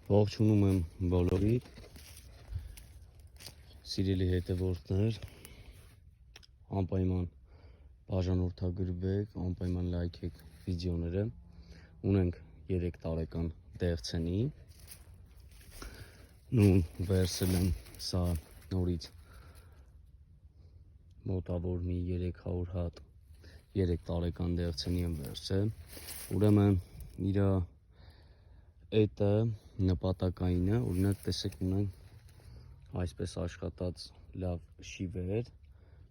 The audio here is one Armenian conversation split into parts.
Ողջունում եմ բոլորիդ, սիրելի հետևորդներ, անպայման բաժանորդագրվեք, անպայման լայքեք վիդեոները, ունենք 3 տարեկան դեղցենի, վերսել եմ սա նորից մոտավոր մի 300 հատ 3 տարեկան դեղցենի եմ վերսել, ուրեմն իրա էտը նպատակային է, օրինակ տեսեք ունենք այսպես աշխատած լավ շիվեր,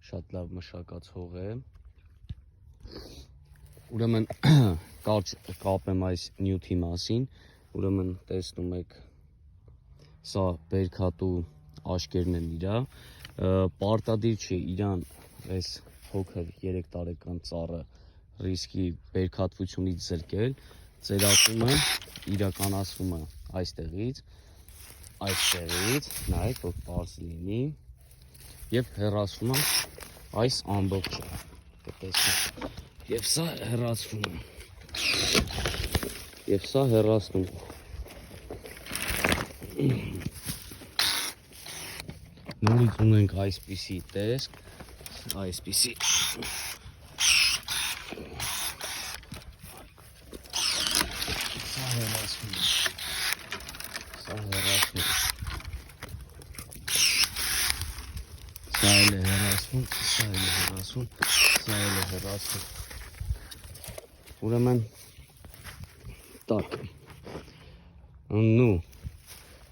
շատ լավ մշակած հող է, ուրեմն կարճ կապեմ այս նյութի մասին, ուրեմն տեսնում եք սա բերքատու աշկերն են իրա, պարտադիր չի իրան այս փոքր 3 տարեկան ծառը ռիսկի բերքատվությունից զրկել, ծերատումը իրականացվում է այստեղից, նայեք, որ պարզ լինի և հեռացվում է այս ամբողջը, կտեսնեք, և սա հեռացվում է, և սա հեռացնում է, նորից ունենք այսպիսի տեսք, այսպիսի Սա էլ է հեռացվում, ուրեմն տակ,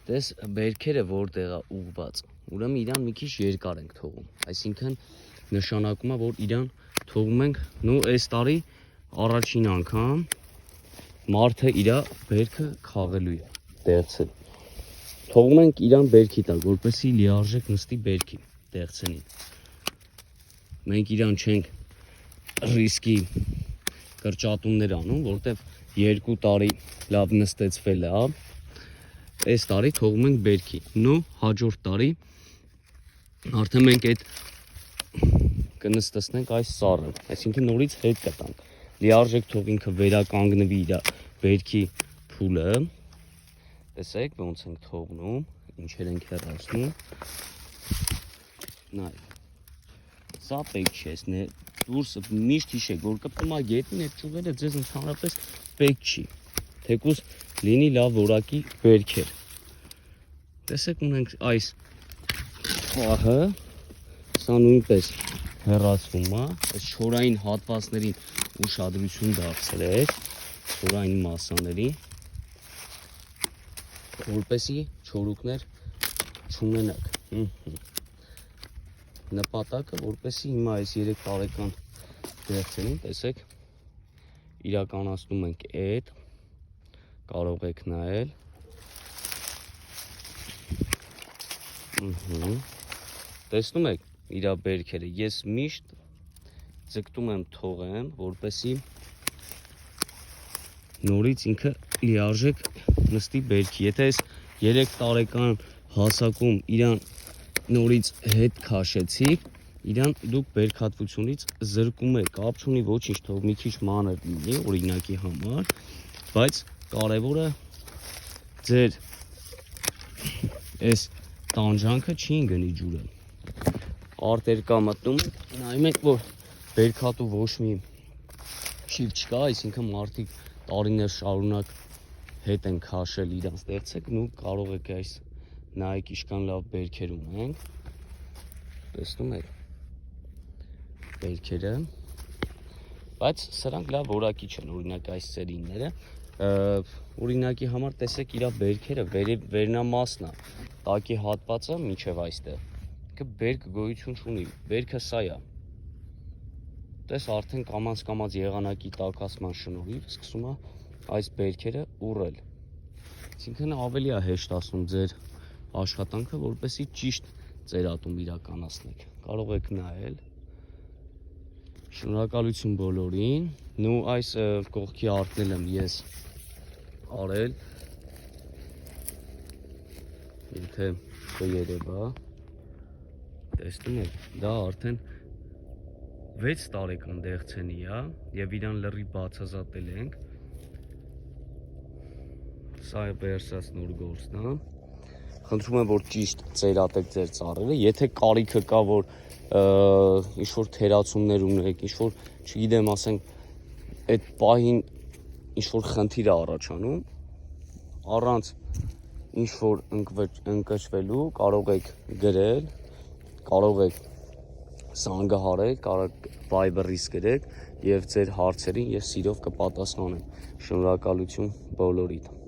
տես բերքերը որտեղ է ուղված, ուրեմն իրան մի քիչ երկար ենք թողում, այսինքն նշանակում է, որ իրան թողում ենք, այս տարի առաջին անգամ մարդը իրա բերքը քաղելու է, դեղցել, թողում ենք իրան բերքի տակ, որպեսզի լիարժեք նստի բերքի դեղցենին, մենք իրան չենք ռիսկի կրճատումներ անում, որտև 2 տարի լավ նստեցվել է, այս տարի թողում ենք բերքի, հաջորդ տարի արդեն մենք այդ կնստեցնենք այս սառը, այսինքն նորից հետ կտանք, լիարժեք թող ինքը վերականգնվի իր բերքի փուլը, տեսեք ոնց ենք թողնում, ինչեր ենք հեռացնում, նայեք, սա պետք չի, դուրսը միշտ հիշեք, որ կպտում է գետին, այդ ճյուղերը ձեզ ընդհանրապես պետք չի, թեկուզ լինի լավ որակի բերքեր, տեսեք ունենք այս պահը, սա նույնպես հեռացվում է, այս չորային հատվածներին ուշադրություն դարձրեք, չորային մասաների, որպեսզի չորուկներ չունենաք, նպատակը, որպեսզի հիմա այս 3 տարեկան դեղցենին, տեսեք, իրականացնում ենք այդ, կարող եք նայել, տեսնում եք իրա բերքերը, ես միշտ ձգտում եմ թողեմ, որպեսզի նորից ինքը լիարժեք նստի բերքի, եթե այս 3 տարեկան հասակում իրան նորից հետ քաշեցիք, իրան դուք բերքատվությունից զրկում եք, կապ չունի ոչինչ, թող մի քիչ մանր լինի, օրինակի համար, բայց կարևորը ձեր այս տանջանքը չի ընկնի ջուրը, արտերկա մտնում, նայում եք, որ բերքատու ոչ մի շիվ չկա, այսինքն մարդիկ տարիներ շարունակ հետ են քաշել իրանց դեղցեք, կարող եք այս նայեք իշքան լավ բերքեր ունենք, տեսնում եք բերքերը, բայց սրանք լավ որակի չեն, օրինակ այս սերիները, օրինակի համար տեսեք իրա բերքերը, վերնամասն է, տակի հատվածը մինչև այստեղ, բերք գոյություն չունի, բերքը սա է, տես արդեն կամաց եղանակի տակասման շնորհիվ սկսում է այս բերքերը ուռել, այսինքն ավելի է հեշտացնում ձեր աշխատանքը, որպեսզի ճիշտ ծերատում իրականացնեք, կարող եք նայել, շնորհակալություն բոլորին, այս կողքի արտն եմ ես արել, եթե կերևա, տեսնում եք, դա արդեն 6 տարեկան դեղցենի է և իրան լրի բացազատել ենք, Սա է վերսած նոր գործն, հա։ Խնդրում եմ, որ ճիշտ ծերատեք ձեր ծառերը, եթե կարիքը կա, որ ինչ-որ թերացումներ ունեք, ինչ-որ, չգիտեմ, ասենք, այդ պահին ինչ-որ խնդիր է առաջանում, առանց ինչ-որ ընկճվելու կարող եք գրել, կարող եք զանգահարել, կարող Viber-ից գրեք և ձեր հարցերին ես սիրով կպատասխանեմ։ Շնորհակալություն բոլորիդ։